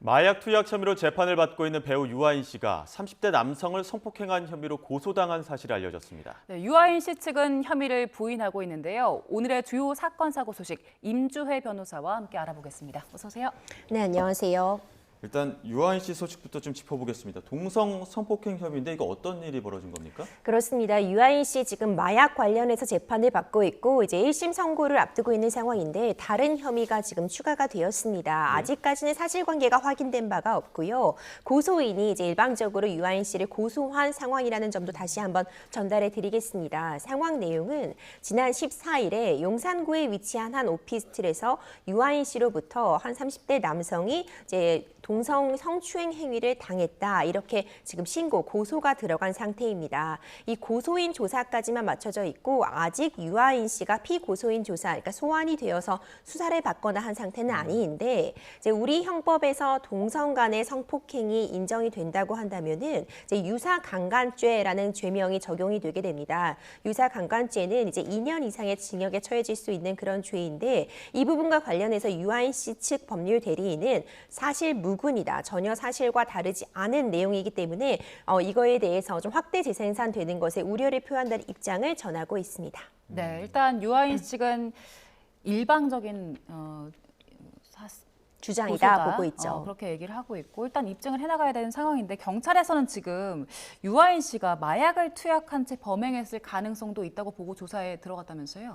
마약 투약 혐의로 재판을 받고 있는 배우 유아인 씨가 30대 남성을 성폭행한 혐의로 고소당한 사실이 알려졌습니다. 네, 유아인 씨 측은 혐의를 부인하고 있는데요. 오늘의 주요 사건 사고 소식 임주회 변호사와 함께 알아보겠습니다. 어서 오세요. 네, 안녕하세요. 일단 유아인 씨 소식부터 좀 짚어보겠습니다. 동성 성폭행 혐의인데 이거 어떤 일이 벌어진 겁니까? 그렇습니다. 유아인 씨 지금 마약 관련해서 재판을 받고 있고 이제 1심 선고를 앞두고 있는 상황인데 다른 혐의가 지금 추가가 되었습니다. 아직까지는 사실관계가 확인된 바가 없고요. 고소인이 이제 일방적으로 유아인 씨를 고소한 상황이라는 점도 다시 한번 전달해 드리겠습니다. 상황 내용은 지난 14일에 용산구에 위치한 한 오피스텔에서 유아인 씨로부터 한 30대 남성이 이제 동성 성추행 행위를 당했다. 이렇게 지금 신고, 고소가 들어간 상태입니다. 이 고소인 조사까지만 맞춰져 있고 아직 유아인 씨가 피고소인 조사, 그러니까 소환이 되어서 수사를 받거나 한 상태는 아닌데 이제 우리 형법에서 동성 간의 성폭행이 인정이 된다고 한다면은 이제 유사강간죄라는 죄명이 적용이 되게 됩니다. 유사강간죄는 이제 2년 이상의 징역에 처해질 수 있는 그런 죄인데 이 부분과 관련해서 유아인 씨 측 법률 대리인은 사실 무근이다. 전혀 사실과 다르지 않은 내용이기 때문에 이거에 대해서 좀 확대 재생산되는 것에 우려를 표한다는 입장을 전하고 있습니다. 네, 일단 유아인 측은 일방적인 주장이다 고소다. 보고 있죠. 그렇게 얘기를 하고 있고 일단 입증을 해나가야 되는 상황인데 경찰에서는 지금 유아인 씨가 마약을 투약한 채 범행했을 가능성도 있다고 보고 조사에 들어갔다면서요?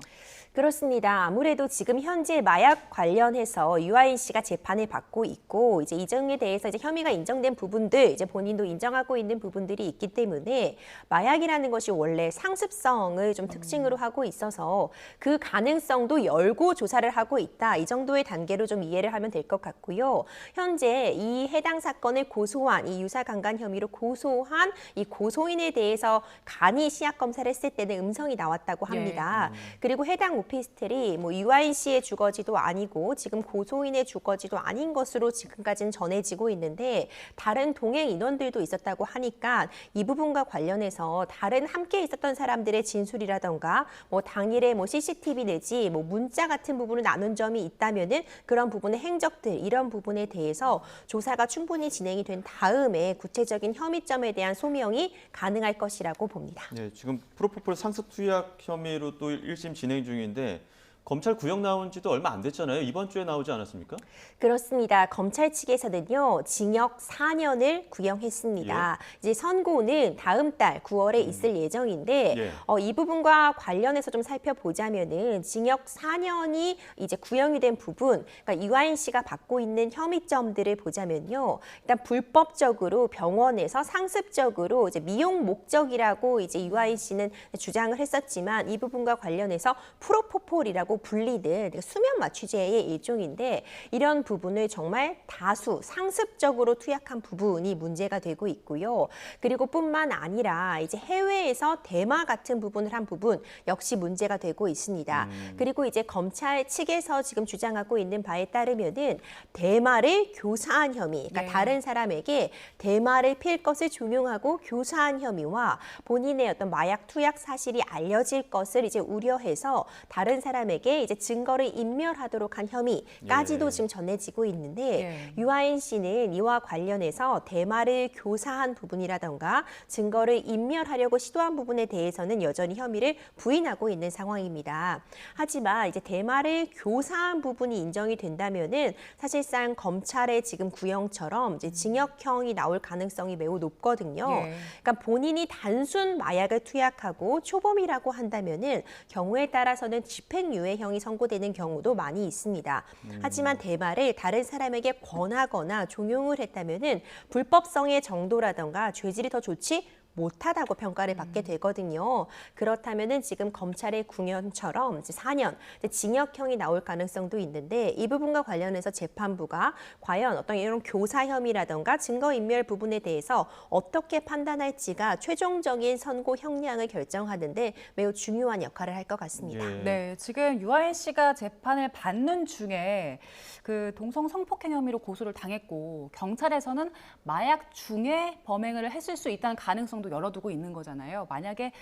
그렇습니다. 아무래도 지금 현재 마약 관련해서 유아인 씨가 재판을 받고 있고 이제 이 점에 대해서 이제 혐의가 인정된 부분들 이제 본인도 인정하고 있는 부분들이 있기 때문에 마약이라는 것이 원래 상습성을 좀 특징으로 하고 있어서 그 가능성도 열고 조사를 하고 있다. 이 정도의 단계로 좀 이해를 하면 될 것 같고요. 현재 이 해당 사건을 고소한 이 유사강간 혐의로 고소한 이 고소인에 대해서 간이 시약 검사를 했을 때는 음성이 나왔다고 합니다. 그리고 해당 오피스텔이 뭐 유아인 씨의 주거지도 아니고 지금 고소인의 주거지도 아닌 것으로 지금까지는 전해지고 있는데 다른 동행 인원들도 있었다고 하니까 이 부분과 관련해서 다른 함께 있었던 사람들의 진술이라던가 뭐 당일에 뭐 CCTV 내지 뭐 문자 같은 부분을 나눈 점이 있다면은 그런 부분의 행적들 이런 부분에 대해서 조사가 충분히 진행이 된 다음에 구체적인 혐의점에 대한 소명이 가능할 것이라고 봅니다. 네, 지금 프로포폴 상습 투약 혐의로 또 1심 진행 중인데 검찰 구형 나온 지도 얼마 안 됐잖아요. 이번 주에 나오지 않았습니까? 그렇습니다. 검찰 측에서는요, 징역 4년을 구형했습니다. 이제 선고는 다음 달 9월에 있을 예정인데, 이 부분과 관련해서 좀 살펴보자면은 징역 4년이 이제 구형이 된 부분, 그러니까 유아인 씨가 받고 있는 혐의점들을 보자면요, 일단 불법적으로 병원에서 상습적으로 이제 미용 목적이라고 이제 유아인 씨는 주장을 했었지만 이 부분과 관련해서 프로포폴이라고 불리는 수면 마취제의 일종인데 이런 부분을 정말 다수 상습적으로 투약한 부분이 문제가 되고 있고요. 그리고 뿐만 아니라 이제 해외에서 대마 같은 부분을 한 부분 역시 문제가 되고 있습니다. 그리고 이제 검찰 측에서 지금 주장하고 있는 바에 따르면은 대마를 교사한 혐의, 그러니까 다른 사람에게 대마를 필 것을 종용하고 교사한 혐의와 본인의 어떤 마약 투약 사실이 알려질 것을 이제 우려해서 다른 사람에게 이제 증거를 인멸하도록 한 혐의까지도 지금 전해지고 있는데 유아인 씨는 이와 관련해서 대마를 교사한 부분이라던가 증거를 인멸하려고 시도한 부분에 대해서는 여전히 혐의를 부인하고 있는 상황입니다. 하지만 이제 대마를 교사한 부분이 인정이 된다면은 사실상 검찰의 지금 구형처럼 이제 징역형이 나올 가능성이 매우 높거든요. 그러니까 본인이 단순 마약을 투약하고 초범이라고 한다면은 경우에 따라서는 집행유예 형이 선고되는 경우도 많이 있습니다. 하지만 대마를 다른 사람에게 권하거나 종용을 했다면은 불법성의 정도라던가 죄질이 더 좋지 못하다고 평가를 받게 되거든요. 그렇다면은 지금 검찰의 구형처럼 이제 4년 징역형이 나올 가능성도 있는데 이 부분과 관련해서 재판부가 과연 어떤 이런 교사 혐의라던가 증거인멸 부분에 대해서 어떻게 판단할지가 최종적인 선고 형량을 결정하는데 매우 중요한 역할을 할 것 같습니다. 네, 지금 유아인 씨가 재판을 받는 중에 그 동성 성폭행 혐의로 고소를 당했고 경찰에서는 마약 중에 범행을 했을 수 있다는 가능성도 열어두고 있는 거잖아요. 만약에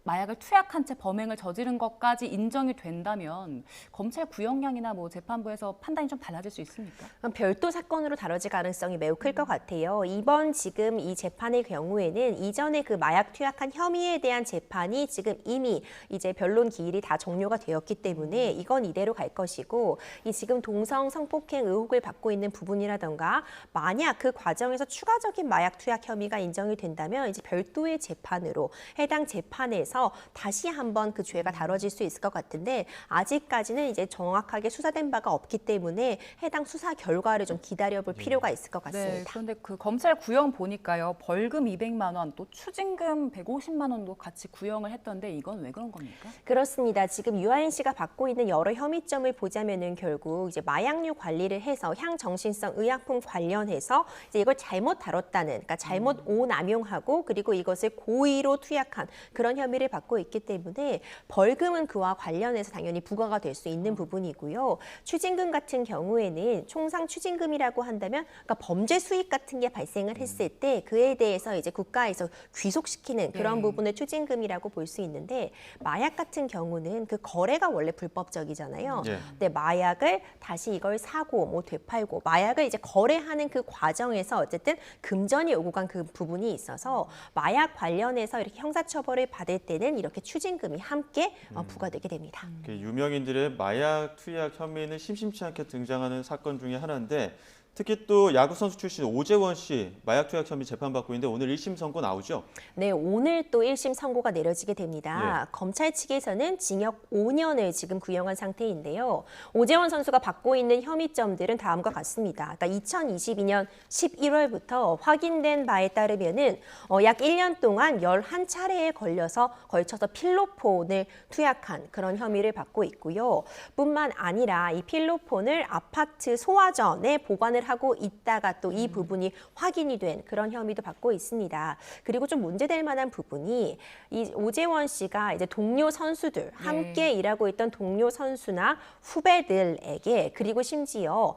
마약을 투약한 채 범행을 저지른 것까지 인정이 된다면 검찰 구형량이나 뭐 재판부에서 판단이 좀 달라질 수 있습니까? 별도 사건으로 다뤄질 가능성이 매우 클 것 같아요. 이번 지금 이 재판의 경우에는 이전에 그 마약 투약한 혐의에 대한 재판이 지금 이미 이제 변론 기일이 다 종료가 되었기 때문에 이건 이대로 갈 것이고, 이 지금 동성 성폭행 의혹을 받고 있는 부분이라던가 만약 그 과정에서 추가적인 마약 투약 혐의가 인정이 된다면 이제 별도의 재판으로 해당 재판에서 다시 한번 그 죄가 다뤄질 수 있을 것 같은데, 아직까지는 이제 정확하게 수사된 바가 없기 때문에 해당 수사 결과를 좀 기다려볼 필요가 있을 것 같습니다. 네, 그런데 그 검찰 구형 보니까요. 벌금 200만 원, 또 추징금 150만 원도 같이 구형을 했던데 이건 왜 그런 겁니까? 그렇습니다. 지금 유아인 씨가 받고 있는 여러 혐의점을 보자면은 결국 이제 마약류 관리를 해서 향정신성 의약품 관련해서 이제 이걸 잘못 다뤘다는, 그러니까 잘못 오남용하고 그리고 이것을 고의로 투약한 그런 혐의를 받고 있기 때문에 벌금은 그와 관련해서 당연히 부과가 될 수 있는 부분이고요. 추징금 같은 경우에는 총상 추징금이라고 한다면 그러니까 범죄 수익 같은 게 발생을 했을 때 그에 대해서 이제 국가에서 귀속시키는 그런 부분을 추징금이라고 볼 수 있는데, 마약 같은 경우는 그 거래가 원래 불법적이잖아요. 근데 마약을 다시 이걸 사고 뭐 되팔고 마약을 이제 거래하는 그 과정에서 어쨌든 금전이 오고 간 그 부분이 있어서 마약 관련해서 이렇게 형사처벌을 받을 때는 이렇게 추징금이 함께 부과되게 됩니다. 유명인들의 마약 투약 혐의는 심심치 않게 등장하는 사건 중에 하나인데, 특히 또 야구 선수 출신 오재원 씨 마약 투약 혐의 재판받고 있는데 오늘 1심 선고 나오죠? 네, 오늘 또 1심 선고가 내려지게 됩니다. 검찰 측에서는 징역 5년을 지금 구형한 상태인데요. 오재원 선수가 받고 있는 혐의점들은 다음과 같습니다. 그러니까 2022년 11월부터 확인된 바에 따르면은 약 1년 동안 11차례에 걸쳐서 필로폰을 투약한 그런 혐의를 받고 있고요. 뿐만 아니라 이 필로폰을 아파트 소화전에 보관을 하고 있다가 또 이 부분이 확인이 된 그런 혐의도 받고 있습니다. 그리고 좀 문제될 만한 부분이 이 오재원 씨가 이제 동료 선수들, 함께 일하고 있던 동료 선수나 후배들에게, 그리고 심지어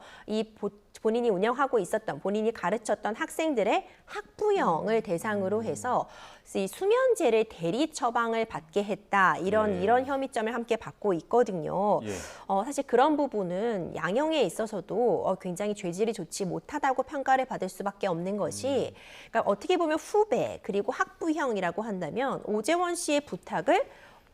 본인이 운영하고 있었던, 본인이 가르쳤던 학생들의 학부형을 대상으로 해서 이 수면제를 대리 처방을 받게 했다, 이런 혐의점을 함께 받고 있거든요. 사실 그런 부분은 양형에 있어서도 굉장히 죄질이 좋지 못하다고 평가를 받을 수밖에 없는 것이, 그러니까 어떻게 보면 후배 그리고 학부형이라고 한다면 오재원 씨의 부탁을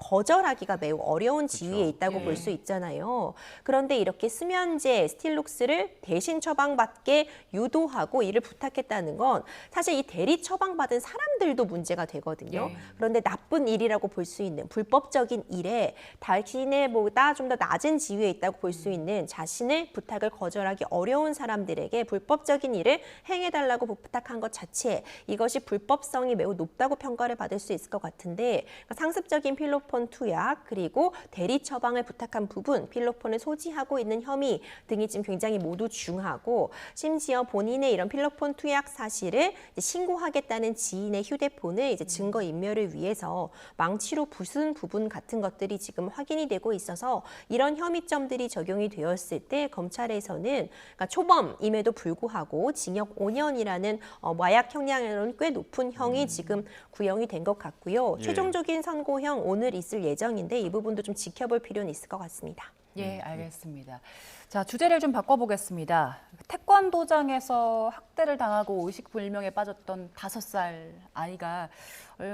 거절하기가 매우 어려운 지위에 있다고 볼 수 있잖아요. 그런데 이렇게 수면제, 스틸록스를 대신 처방받게 유도하고 이를 부탁했다는 건 사실 이 대리 처방받은 사람들도 문제가 되거든요. 그런데 나쁜 일이라고 볼 수 있는 불법적인 일에 자신보다 좀 더 낮은 지위에 있다고 볼 수 있는 자신의 부탁을 거절하기 어려운 사람들에게 불법적인 일을 행해달라고 부탁한 것 자체, 이것이 불법성이 매우 높다고 평가를 받을 수 있을 것 같은데, 그러니까 상습적인 필로폰 투약 그리고 대리 처방을 부탁한 부분, 필로폰을 소지하고 있는 혐의 등이 지금 굉장히 모두 중하고, 심지어 본인의 이런 필로폰 투약 사실을 신고하겠다는 지인의 휴대폰을 이제 증거 인멸을 위해서 망치로 부순 부분 같은 것들이 지금 확인이 되고 있어서, 이런 혐의점들이 적용이 되었을 때 검찰에서는 그러니까 초범임에도 불구하고 징역 5년이라는 마약 형량으로는 꽤 높은 형이 지금 구형이 된 것 같고요. 최종적인 선고형 오늘 있을 예정인데 이 부분도 좀 지켜볼 필요는 있을 것 같습니다. 예, 알겠습니다. 자, 주제를 좀 바꿔보겠습니다. 태권도장에서 학대를 당하고 의식불명에 빠졌던 5살 아이가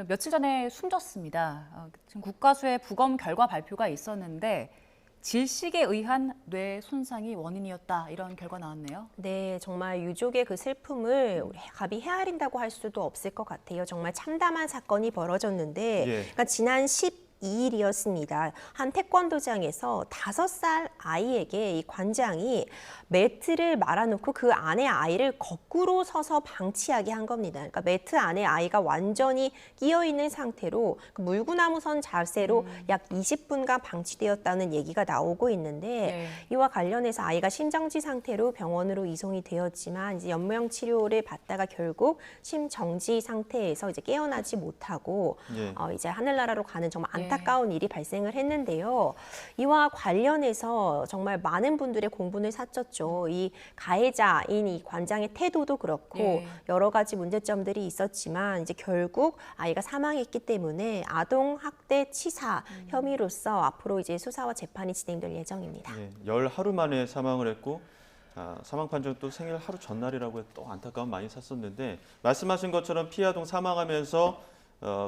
며칠 전에 숨졌습니다. 지금 국가수의 부검 결과 발표가 있었는데 질식에 의한 뇌 손상이 원인이었다, 이런 결과 나왔네요. 네, 정말 유족의 그 슬픔을 감히 헤아린다고 할 수도 없을 것 같아요. 정말 참담한 사건이 벌어졌는데, 그러니까 지난 12일이었습니다. 한 태권도장에서 5살 아이에게 이 관장이 매트를 말아놓고 그 안에 아이를 거꾸로 서서 방치하게 한 겁니다. 그러니까 매트 안에 아이가 완전히 끼어 있는 상태로 그 물구나무선 자세로 약 20분간 방치되었다는 얘기가 나오고 있는데, 이와 관련해서 아이가 심정지 상태로 병원으로 이송이 되었지만 이제 연명 치료를 받다가 결국 심정지 상태에서 이제 깨어나지 못하고 이제 하늘나라로 가는 정말 안타까운 일이 발생을 했는데요. 이와 관련해서 정말 많은 분들의 공분을 샀었죠. 이 가해자인 이 관장의 태도도 그렇고 여러 가지 문제점들이 있었지만 이제 결국 아이가 사망했기 때문에 아동 학대 치사 혐의로서 앞으로 이제 수사와 재판이 진행될 예정입니다. 열 하루 만에 사망을 했고 사망 판정 또 생일 하루 전날이라고 또 안타까움 많이 샀었는데 말씀하신 것처럼 피해 아동 사망하면서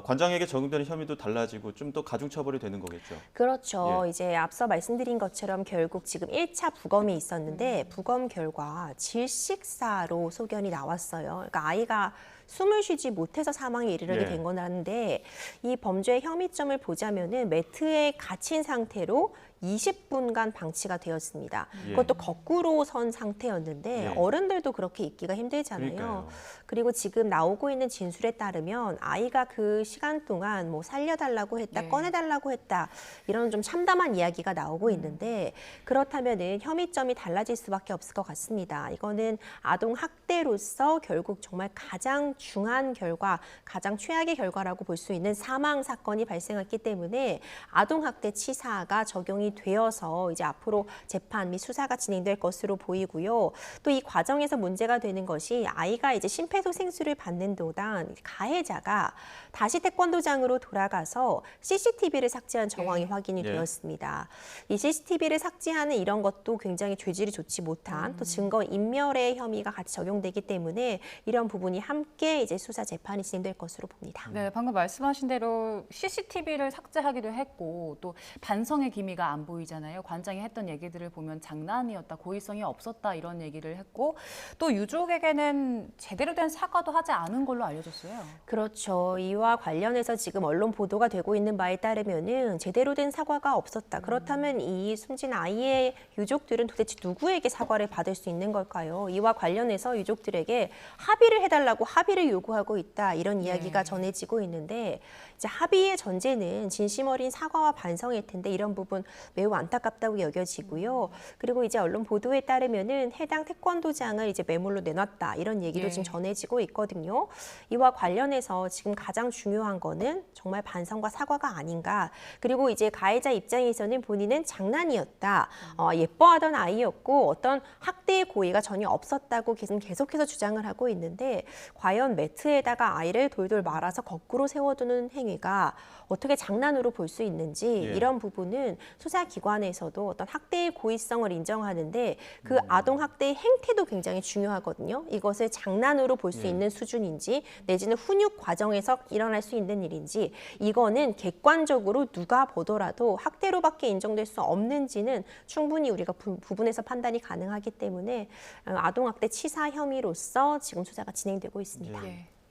관장에게 적용되는 혐의도 달라지고 좀 더 가중 처벌이 되는 거겠죠. 그렇죠. 이제 앞서 말씀드린 것처럼 결국 지금 1차 부검이 있었는데 부검 결과 질식사로 소견이 나왔어요. 그러니까 아이가 숨을 쉬지 못해서 사망에 이르게 된 거라는데 이 범죄의 혐의점을 보자면은 매트에 갇힌 상태로 20분간 방치가 되었습니다. 그것도 거꾸로 선 상태였는데 어른들도 그렇게 있기가 힘들잖아요. 그러니까요. 그리고 지금 나오고 있는 진술에 따르면 아이가 그 시간 동안 뭐 살려달라고 했다, 꺼내달라고 했다 이런 좀 참담한 이야기가 나오고 있는데 그렇다면은 혐의점이 달라질 수밖에 없을 것 같습니다. 이거는 아동 학대로서 결국 정말 가장 중한 결과, 가장 최악의 결과라고 볼 수 있는 사망 사건이 발생했기 때문에 아동 학대 치사가 적용이 되어서 이제 앞으로 재판 및 수사가 진행될 것으로 보이고요. 또 이 과정에서 문제가 되는 것이 아이가 이제 심폐소생술을 받는 동안 가해자가 다시 태권도장으로 돌아가서 CCTV를 삭제한 정황이 확인이 되었습니다. 이 CCTV를 삭제하는 이런 것도 굉장히 죄질이 좋지 못한 또 증거 인멸의 혐의가 같이 적용되기 때문에 이런 부분이 함께 이제 수사 재판이 진행될 것으로 봅니다. 네, 방금 말씀하신 대로 CCTV를 삭제하기도 했고 또 반성의 기미가 안 보이잖아요. 관장이 했던 얘기들을 보면 장난이었다, 고의성이 없었다 이런 얘기를 했고 또 유족에게는 제대로 된 사과도 하지 않은 걸로 알려졌어요. 그렇죠. 이와 관련해서 지금 언론 보도가 되고 있는 바에 따르면은 제대로 된 사과가 없었다. 그렇다면 이 숨진 아이의 유족들은 도대체 누구에게 사과를 받을 수 있는 걸까요? 이와 관련해서 유족들에게 합의를 해달라고 합의를 요구하고 있다. 이런 이야기가 전해지고 있는데 이제 합의의 전제는 진심 어린 사과와 반성일 텐데 이런 부분 매우 안타깝다고 여겨지고요. 그리고 이제 언론 보도에 따르면은 해당 태권도장을 이제 매물로 내놨다. 이런 얘기도 지금 전해지고 있거든요. 이와 관련해서 지금 가장 중요한 거는 정말 반성과 사과가 아닌가. 그리고 이제 가해자 입장에서는 본인은 장난이었다. 예뻐하던 아이였고 어떤 학대의 고의가 전혀 없었다고 계속해서 주장을 하고 있는데 과연 매트에다가 아이를 돌돌 말아서 거꾸로 세워두는 행위가 어떻게 장난으로 볼 수 있는지 이런 부분은 수사기관에서도 어떤 학대의 고의성을 인정하는데 그 아동 학대의 행태도 굉장히 중요하거든요. 이것을 장난으로 볼 수 있는 수준인지 내지는 훈육 과정에서 일어날 수 있는 일인지 이거는 객관적으로 누가 보더라도 학대로밖에 인정될 수 없는지는 충분히 우리가 부분에서 판단이 가능하기 때문에 아동 학대 치사 혐의로서 지금 수사가 진행되고 있습니다.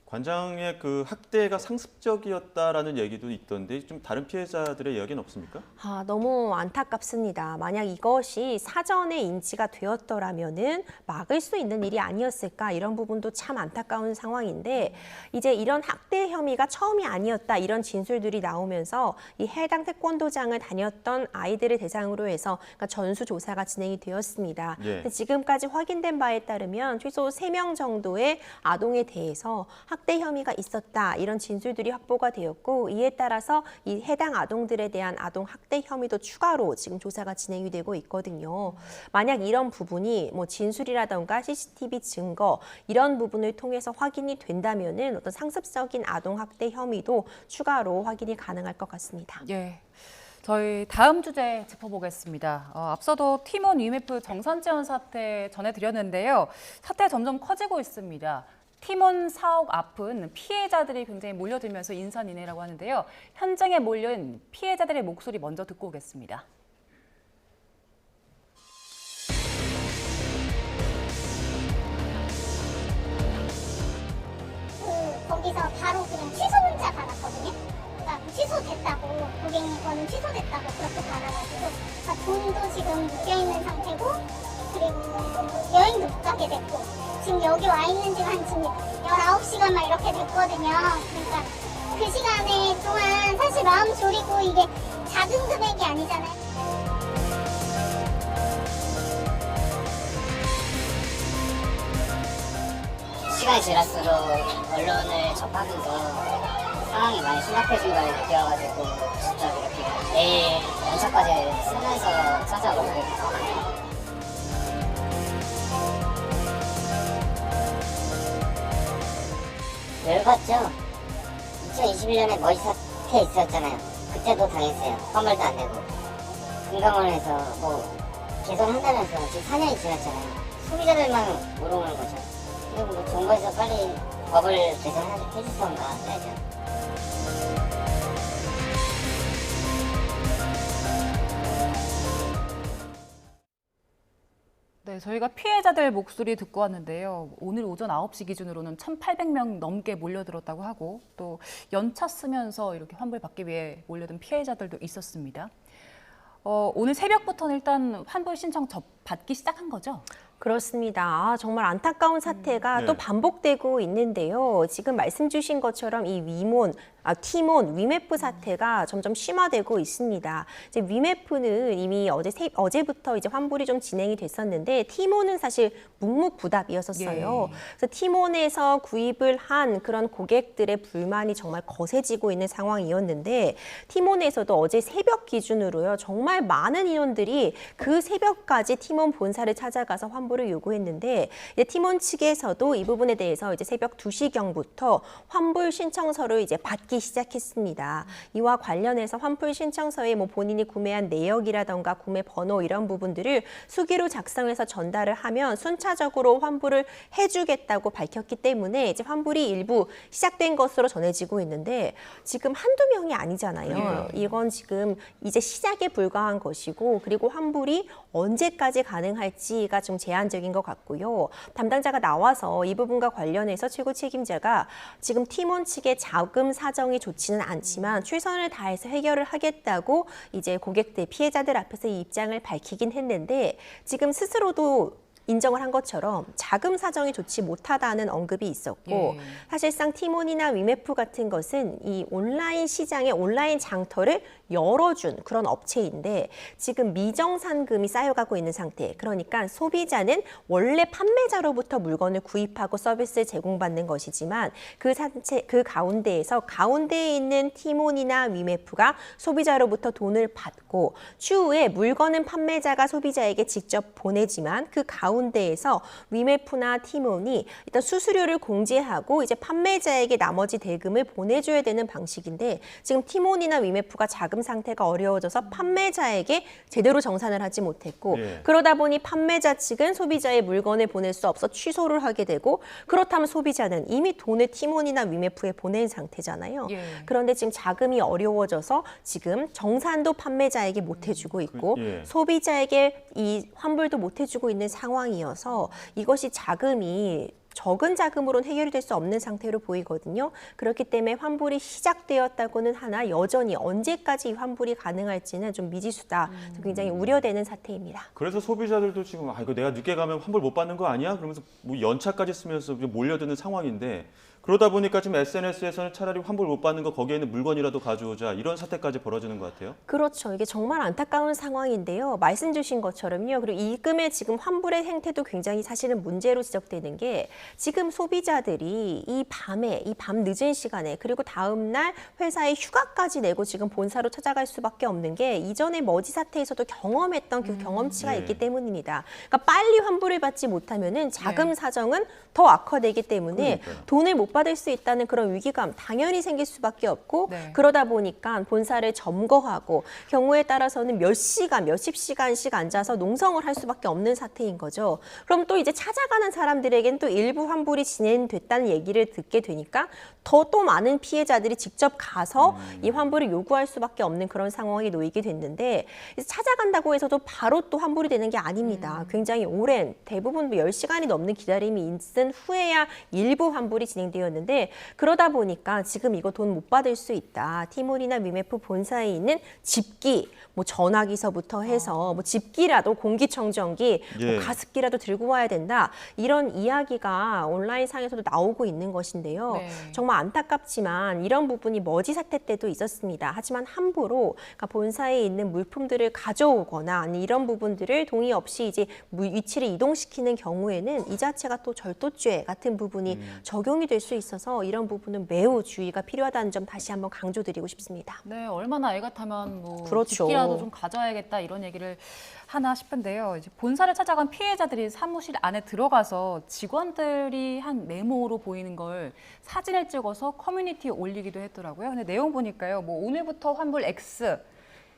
관장의 그 학대가 상습적이었다라는 얘기도 있던데 좀 다른 피해자들의 이야기는 없습니까? 너무 안타깝습니다. 만약 이것이 사전에 인지가 되었더라면은 막을 수 있는 일이 아니었을까 이런 부분도 참 안타까운 상황인데 이제 이런 학대 혐의가 처음이 아니었다 이런 진술들이 나오면서 이 해당 태권도장을 다녔던 아이들을 대상으로 해서 그러니까 전수조사가 진행이 되었습니다. 근데 지금까지 확인된 바에 따르면 최소 3명 정도의 아동에 대해서 학대 혐의가 있었다 이런 진술들이 확보가 되었고 이에 따라서 이 해당 아동들에 대한 아동 학대 혐의도 추가로 지금 조사가 진행이 되고 있거든요. 만약 이런 부분이 뭐 진술이라던가 CCTV 증거 이런 부분을 통해서 확인이 된다면은 어떤 상습적인 아동 학대 혐의도 추가로 확인이 가능할 것 같습니다. 저희 다음 주제 짚어보겠습니다. 앞서도 팀원 UMF 정선재원 사태 전해드렸는데요. 사태가 점점 커지고 있습니다. 팀원 사옥 앞은 피해자들이 굉장히 몰려들면서 인산인해라고 하는데요. 현장에 몰린 피해자들의 목소리 먼저 듣고 오겠습니다. 거기서 바로 그냥 취소 문자 받았거든요. 그러니까 취소됐다고, 고객님 거는 취소됐다고 그렇게 받아가지고 돈도 지금 묶여있는 상태고 그리고 여행도 못 가게 됐고 지금 여기 와 있는 지가 한 지금 19시간 막 이렇게 됐거든요. 그러니까 그 시간에 동안 사실 마음 졸이고 이게 작은 금액이 아니잖아요. 시간이 지날수록 언론을 접하면서 상황이 많이 심각해진 걸 느껴가지고 직접 이렇게 내일 연차까지 쓰면서 찾아오게 됐어요. 열받죠? 2021년에 머지 사태 있었잖아요. 그때도 당했어요. 환불도 안 되고. 금감원에서 뭐 개선한다면서 지금 4년이 지났잖아요. 소비자들만 물어보는 거죠. 그리고 뭐 정부에서 빨리 법을 개선해 주던가 해야죠. 네, 저희가 피해자들 목소리 듣고 왔는데요. 오늘 오전 9시 기준으로는 1,800명 넘게 몰려들었다고 하고 또 연차 쓰면서 이렇게 환불받기 위해 몰려든 피해자들도 있었습니다. 오늘 새벽부터는 일단 환불 신청 받기 시작한 거죠? 그렇습니다. 정말 안타까운 사태가 네. 또 반복되고 있는데요. 지금 말씀 주신 것처럼 이 티몬, 위메프 사태가 점점 심화되고 있습니다. 이제 위메프는 이미 어제부터 이제 환불이 좀 진행이 됐었는데 티몬은 사실 묵묵부답이었었어요. 예. 그래서 티몬에서 구입을 한 그런 고객들의 불만이 정말 거세지고 있는 상황이었는데 티몬에서도 어제 새벽 기준으로요. 정말 많은 인원들이 그 새벽까지 티몬 본사를 찾아가서 환불을 요구했는데 이제 티몬 측에서도 이 부분에 대해서 이제 새벽 2시경부터 환불 신청서를 이제 받기 시작했습니다. 이와 관련해서 환불 신청서에 뭐 본인이 구매한 내역이라던가 구매 번호 이런 부분들을 수기로 작성해서 전달을 하면 순차적으로 환불을 해주겠다고 밝혔기 때문에 이제 환불이 일부 시작된 것으로 전해지고 있는데 지금 한두 명이 아니잖아요. 이건 지금 이제 시작에 불과한 것이고 그리고 환불이 언제까지 가능할지가 좀 제한적인 것 같고요. 담당자가 나와서 이 부분과 관련해서 최고 책임자가 지금 티몬 측의 자금 사정이 좋지는 않지만 최선을 다해서 해결을 하겠다고 이제 고객들, 피해자들 앞에서 이 입장을 밝히긴 했는데 지금 스스로도 인정을 한 것처럼 자금 사정이 좋지 못하다는 언급이 있었고 사실상 티몬이나 위메프 같은 것은 이 온라인 시장의 온라인 장터를 열어준 그런 업체인데 지금 미정산금이 쌓여가고 있는 상태. 그러니까 소비자는 원래 판매자로부터 물건을 구입하고 서비스를 제공받는 것이지만 그 가운데에서 가운데에 있는 티몬이나 위메프가 소비자로부터 돈을 받고 추후에 물건은 판매자가 소비자에게 직접 보내지만 그 가운데에서 위메프나 티몬이 일단 수수료를 공제하고 이제 판매자에게 나머지 대금을 보내줘야 되는 방식인데 지금 티몬이나 위메프가 자금 상태가 어려워져서 판매자에게 제대로 정산을 하지 못했고 그러다 보니 판매자 측은 소비자의 물건을 보낼 수 없어 취소를 하게 되고 그렇다면 소비자는 이미 돈을 티몬이나 위메프에 보낸 상태잖아요. 그런데 지금 자금이 어려워져서 지금 정산도 판매자에게 못 해주고 있고 소비자에게 이 환불도 못 해주고 있는 상황이어서 이것이 자금이 적은 자금으로는 해결이 될 수 없는 상태로 보이거든요. 그렇기 때문에 환불이 시작되었다고는 하나 여전히 언제까지 환불이 가능할지는 좀 미지수다. 굉장히 우려되는 사태입니다. 그래서 소비자들도 지금 이거 내가 늦게 가면 환불 못 받는 거 아니야? 그러면서 뭐 연차까지 쓰면서 몰려드는 상황인데 그러다 보니까 지금 SNS에서는 차라리 환불 못 받는 거 거기에 있는 물건이라도 가져오자 이런 사태까지 벌어지는 것 같아요. 그렇죠. 이게 정말 안타까운 상황인데요. 말씀 주신 것처럼요. 그리고 입금의 지금 환불의 행태도 굉장히 사실은 문제로 지적되는 게 지금 소비자들이 이 밤 늦은 시간에 그리고 다음 날 회사에 휴가까지 내고 지금 본사로 찾아갈 수밖에 없는 게 이전에 머지 사태에서도 경험했던 그 경험치가 있기 때문입니다. 그러니까 빨리 환불을 받지 못하면은 자금 사정은 더 악화되기 때문에 돈을 못 받을 수 있다는 그런 위기감 당연히 생길 수밖에 없고 그러다 보니까 본사를 점거하고 경우에 따라서는 몇십 시간씩 앉아서 농성을 할 수밖에 없는 사태인 거죠. 그럼 또 이제 찾아가는 사람들에겐 또 일부 환불이 진행됐다는 얘기를 듣게 되니까 또 많은 피해자들이 직접 가서 이 환불을 요구할 수밖에 없는 그런 상황이 놓이게 됐는데 찾아간다고 해서도 바로 또 환불이 되는 게 아닙니다. 굉장히 오랜 대부분 10시간이 넘는 기다림이 있은 후에야 일부 환불이 진행되었는데 그러다 보니까 지금 이거 돈 못 받을 수 있다. 티몬이나 위메프 본사에 있는 집기, 뭐 전화기서부터 해서 뭐 집기라도 공기청정기, 뭐 가습기라도 들고 와야 된다. 이런 이야기가 온라인 상에서도 나오고 있는 것인데요. 정말 안타깝지만 이런 부분이 머지 사태 때도 있었습니다. 하지만 함부로 그러니까 본사에 있는 물품들을 가져오거나 아니 이런 부분들을 동의 없이 이제 위치를 이동시키는 경우에는 이 자체가 또 절도죄 같은 부분이 적용이 될 수 있어서 이런 부분은 매우 주의가 필요하다는 점 다시 한번 강조드리고 싶습니다. 네, 얼마나 애 같으면 뭐 그렇죠. 집기라도 좀 가져야겠다 이런 얘기를 하나 싶은데요. 이제 본사를 찾아간 피해자들이 사무실 안에 들어가서 직원들이 한 메모로 보이는 걸 사진을 찍어서 커뮤니티에 올리기도 했더라고요. 근데 내용 보니까요. 뭐 오늘부터 환불 X,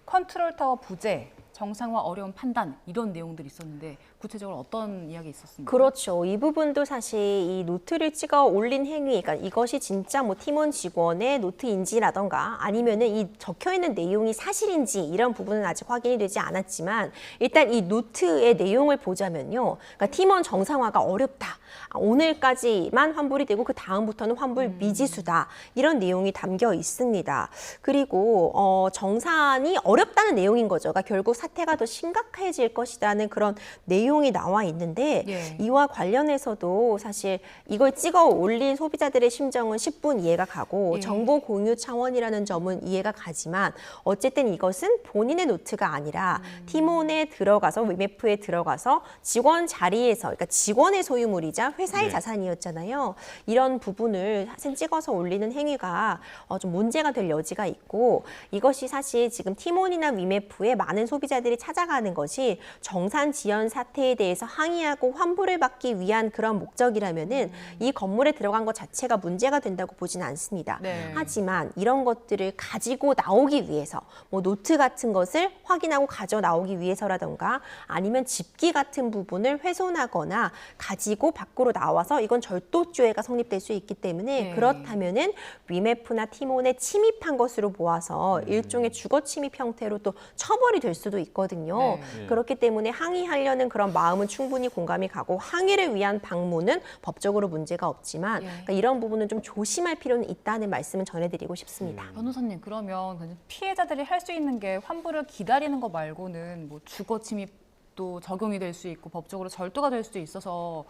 컨트롤 타워 부재, 정상화 어려운 판단 이런 내용들이 있었는데 구체적으로 어떤 이야기 있었습니까? 그렇죠. 이 부분도 사실 이 노트를 찍어 올린 행위, 그러니까 이것이 진짜 뭐 팀원 직원의 노트인지라던가 아니면은 이 적혀 있는 내용이 사실인지 이런 부분은 아직 확인이 되지 않았지만 일단 이 노트의 내용을 보자면요. 그러니까 팀원 정상화가 어렵다. 오늘까지만 환불이 되고 그 다음부터는 환불 미지수다. 이런 내용이 담겨 있습니다. 그리고 정산이 어렵다는 내용인 거죠. 그러니까 결국 사태가 더 심각해질 것이라는 그런 내용이 나와 있는데 예. 이와 관련해서도 사실 이걸 찍어 올린 소비자들의 심정은 10분 이해가 가고 예. 정보 공유 차원이라는 점은 이해가 가지만 어쨌든 이것은 본인의 노트가 아니라 팀원에 들어가서 위메프에 들어가서 직원 자리에서 그러니까 직원의 소유물이자 회사의 네. 자산이었잖아요. 이런 부분을 사진 찍어서 올리는 행위가 좀 문제가 될 여지가 있고 이것이 사실 지금 팀원이나 위메프에 많은 소비자들이 찾아가는 것이 정산 지연 사태에 대해서 항의하고 환불을 받기 위한 그런 목적이라면은 이 건물에 들어간 것 자체가 문제가 된다고 보지는 않습니다. 네. 하지만 이런 것들을 가지고 나오기 위해서 뭐 노트 같은 것을 확인하고 가져 나오기 위해서라던가 아니면 집기 같은 부분을 훼손하거나 가지고 밖으로 나와서 이건 절도죄가 성립될 수 있기 때문에 네. 그렇다면은 위메프나 팀원에 침입한 것으로 보아서 일종의 주거 침입 형태로 또 처벌이 될 수도 있거든요. 네. 그렇기 때문에 항의하려는 그런 마음은 충분히 공감이 가고 항의를 위한 방문은 법적으로 문제가 없지만 예. 그러니까 이런 부분은 좀 조심할 필요는 있다는 말씀을 전해드리고 싶습니다. 변호사님 그러면 피해자들이 할 수 있는 게 환불을 기다리는 거 말고는 뭐 주거 침입도 적용이 될 수 있고 법적으로 절도가 될 수도 있어서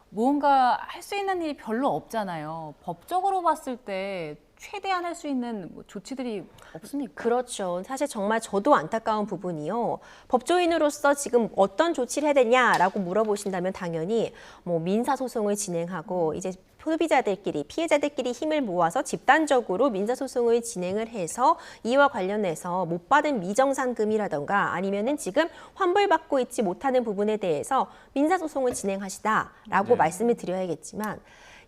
뭔가 할 수 있는 일이 별로 없잖아요. 법적으로 봤을 때 최대한 할 수 있는 뭐 조치들이 없습니까? 그렇죠. 사실 정말 저도 안타까운 부분이요. 법조인으로서 지금 어떤 조치를 해야 되냐라고 물어보신다면 당연히 뭐 민사소송을 진행하고 이제 소비자들끼리 피해자들끼리 힘을 모아서 집단적으로 민사소송을 진행을 해서 이와 관련해서 못 받은 미정산금이라던가 아니면은 지금 환불받고 있지 못하는 부분에 대해서 민사소송을 진행하시다라고 네. 말씀을 드려야겠지만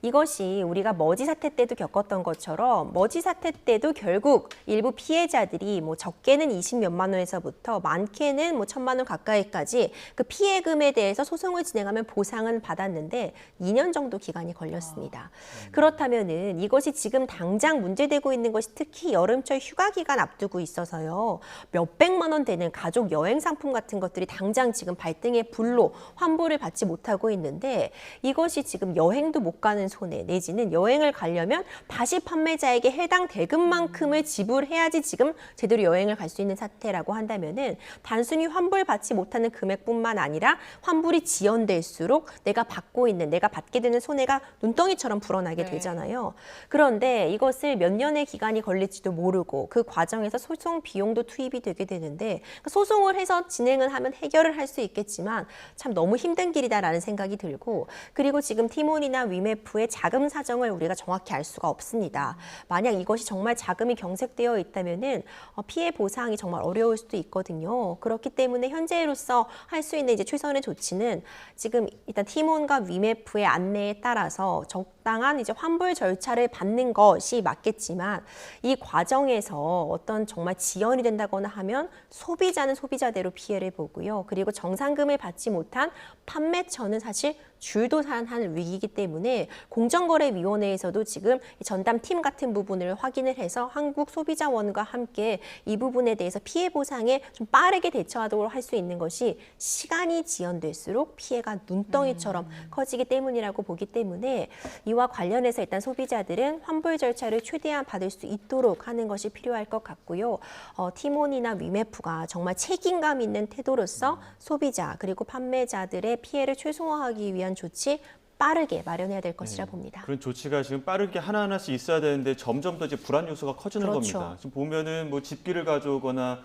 이것이 우리가 머지 사태 때도 겪었던 것처럼 머지 사태 때도 결국 일부 피해자들이 뭐 적게는 20몇만 원에서부터 많게는 뭐 1,000만 원 가까이까지 그 피해금에 대해서 소송을 진행하면 보상은 받았는데 2년 정도 기간이 걸렸습니다. 그렇다면은 이것이 지금 당장 문제되고 있는 것이 특히 여름철 휴가 기간 앞두고 있어서요. 몇백만 원 되는 가족 여행 상품 같은 것들이 당장 지금 발등의 불로 환불을 받지 못하고 있는데 이것이 지금 여행도 못 가는 손해 내지는 여행을 가려면 다시 판매자에게 해당 대금만큼을 지불해야지 지금 제대로 여행을 갈 수 있는 사태라고 한다면은 단순히 환불받지 못하는 금액뿐만 아니라 환불이 지연될수록 내가 받고 있는 내가 받게 되는 손해가 눈덩이처럼 불어나게 네. 되잖아요. 그런데 이것을 몇 년의 기간이 걸릴지도 모르고 그 과정에서 소송 비용도 투입이 되게 되는데 소송을 해서 진행을 하면 해결을 할 수 있겠지만 참 너무 힘든 길이다라는 생각이 들고 그리고 지금 티몬이나 위메프의 자금 사정을 우리가 정확히 알 수가 없습니다. 만약 이것이 정말 자금이 경색되어 있다면은 피해 보상이 정말 어려울 수도 있거든요. 그렇기 때문에 현재로서 할 수 있는 이제 최선의 조치는 지금 일단 티몬과 위메프의 안내에 따라서 적당한 이제 환불 절차를 받는 것이 맞겠지만 이 과정에서 어떤 정말 지연이 된다거나 하면 소비자는 소비자대로 피해를 보고요. 그리고 정상금을 받지 못한 판매처는 사실 줄도산한 위기이기 때문에 공정거래위원회에서도 지금 전담팀 같은 부분을 확인을 해서 한국소비자원과 함께 이 부분에 대해서 피해 보상에 좀 빠르게 대처하도록 할 수 있는 것이 시간이 지연될수록 피해가 눈덩이처럼 커지기 때문이라고 보기 때문에 이와 관련해서 일단 소비자들은 환불 절차를 최대한 받을 수 있도록 하는 것이 필요할 것 같고요. 티몬이나 위메프가 정말 책임감 있는 태도로서 소비자 그리고 판매자들의 피해를 최소화하기 위한 조치 빠르게 마련해야 될 것이라 봅니다. 그런 조치가 지금 빠르게 하나하나씩 있어야 되는데 점점 더 이제 불안 요소가 커지는 그렇죠. 겁니다. 지금 보면은 뭐 집기를 가져오거나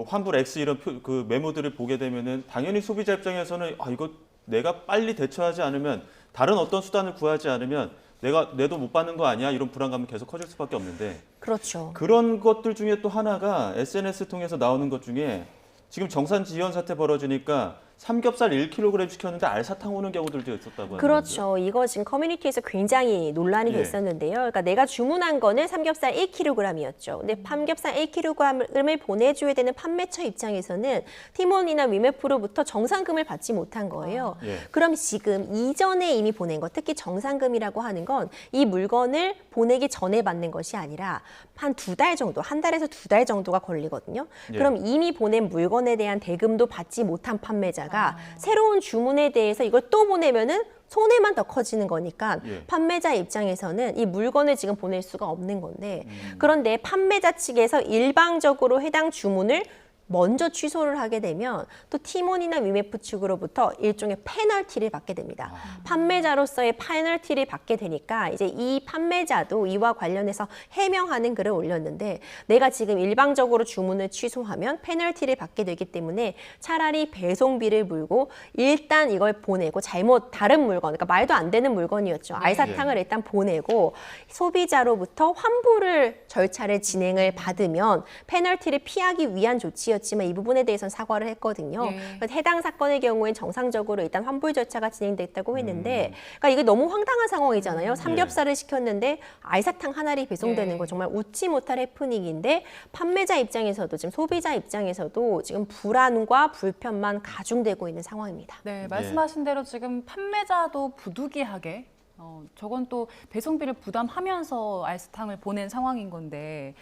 환불 X 이런 그 메모들을 보게 되면은 당연히 소비자 입장에서는 이거 내가 빨리 대처하지 않으면 다른 어떤 수단을 구하지 않으면 내도 못 받는 거 아니야? 이런 불안감은 계속 커질 수밖에 없는데 그렇죠. 그런 것들 중에 또 하나가 SNS 통해서 나오는 것 중에 지금 정산 지연 사태 벌어지니까 삼겹살 1kg 시켰는데 알사탕 오는 경우들도 있었다고 하는데. 그렇죠. 이거 지금 커뮤니티에서 굉장히 논란이 예. 됐었는데요. 그러니까 내가 주문한 거는 삼겹살 1kg이었죠. 근데 삼겹살 1kg을 보내줘야 되는 판매처 입장에서는 티몬이나 위메프로부터 정상금을 받지 못한 거예요. 예. 그럼 지금 이전에 이미 보낸 거, 특히 정상금이라고 하는 건 이 물건을 보내기 전에 받는 것이 아니라 한 2달 정도, 한 달에서 2달 정도가 걸리거든요. 예. 그럼 이미 보낸 물건에 대한 대금도 받지 못한 판매자가 새로운 주문에 대해서 이걸 또 보내면은 손해만 더 커지는 거니까 예. 판매자 입장에서는 이 물건을 지금 보낼 수가 없는 건데 그런데 판매자 측에서 일방적으로 해당 주문을 먼저 취소를 하게 되면 또 티몬이나 위메프 측으로부터 일종의 페널티를 받게 됩니다. 판매자로서의 페널티를 받게 되니까 이제 이 판매자도 이와 관련해서 해명하는 글을 올렸는데 내가 지금 일방적으로 주문을 취소하면 페널티를 받게 되기 때문에 차라리 배송비를 물고 일단 이걸 보내고 잘못 다른 물건, 그러니까 말도 안 되는 물건이었죠. 알사탕을 일단 보내고 소비자로부터 환불을 절차를 진행을 받으면 페널티를 피하기 위한 조치였지만 이 부분에 대해서는 사과를 했거든요. 예. 그러니까 해당 사건의 경우엔 정상적으로 일단 환불 절차가 진행됐다고 했는데 그러니까 이게 너무 황당한 상황이잖아요. 삼겹살을 시켰는데 알사탕 한 알이 배송되는 예. 거 정말 웃지 못할 해프닝인데 판매자 입장에서도 지금 소비자 입장에서도 지금 불안과 불편만 가중되고 있는 상황입니다. 네, 말씀하신 대로 지금 판매자도 부득이하게 저건 또 배송비를 부담하면서 알사탕을 보낸 상황인 건데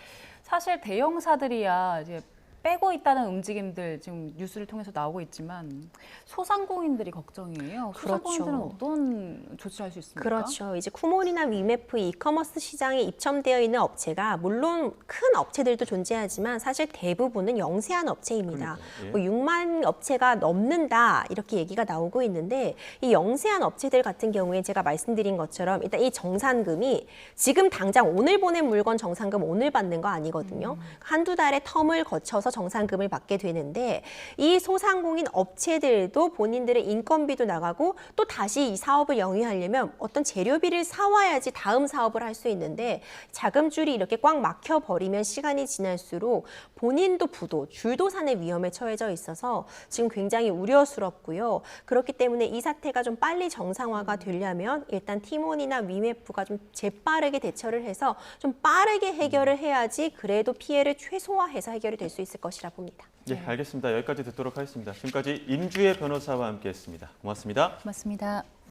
사실 대형사들이야 이제 빼고 있다는 움직임들 지금 뉴스를 통해서 나오고 있지만 소상공인들이 걱정이에요. 소상공인들은 그렇죠. 어떤 조치를 할 수 있습니까? 그렇죠. 이제 쿠몬이나 위메프 이커머스 시장에 입점되어 있는 업체가 물론 큰 업체들도 존재하지만 사실 대부분은 영세한 업체입니다. 그러니까요. 예. 뭐 6만 업체가 넘는다 이렇게 얘기가 나오고 있는데 이 영세한 업체들 같은 경우에 제가 말씀드린 것처럼 일단 이 정산금이 지금 당장 오늘 보낸 물건 정산금 오늘 받는 거 아니거든요. 한두 달의 텀을 거쳐서 정산금을 받게 되는데 이 소상공인 업체들도 본인들의 인건비도 나가고 또 다시 이 사업을 영위하려면 어떤 재료비를 사와야지 다음 사업을 할 수 있는데 자금줄이 이렇게 꽉 막혀버리면 시간이 지날수록 본인도 부도, 줄도산의 위험에 처해져 있어서 지금 굉장히 우려스럽고요. 그렇기 때문에 이 사태가 좀 빨리 정상화가 되려면 일단 티몬이나 위메프가 좀 재빠르게 대처를 해서 좀 빠르게 해결을 해야지 그래도 피해를 최소화해서 해결이 될 수 있을 것이라 봅니다. 네, 알겠습니다. 여기까지 듣도록 하겠습니다. 지금까지 임주혜 변호사와 함께했습니다. 고맙습니다. 고맙습니다.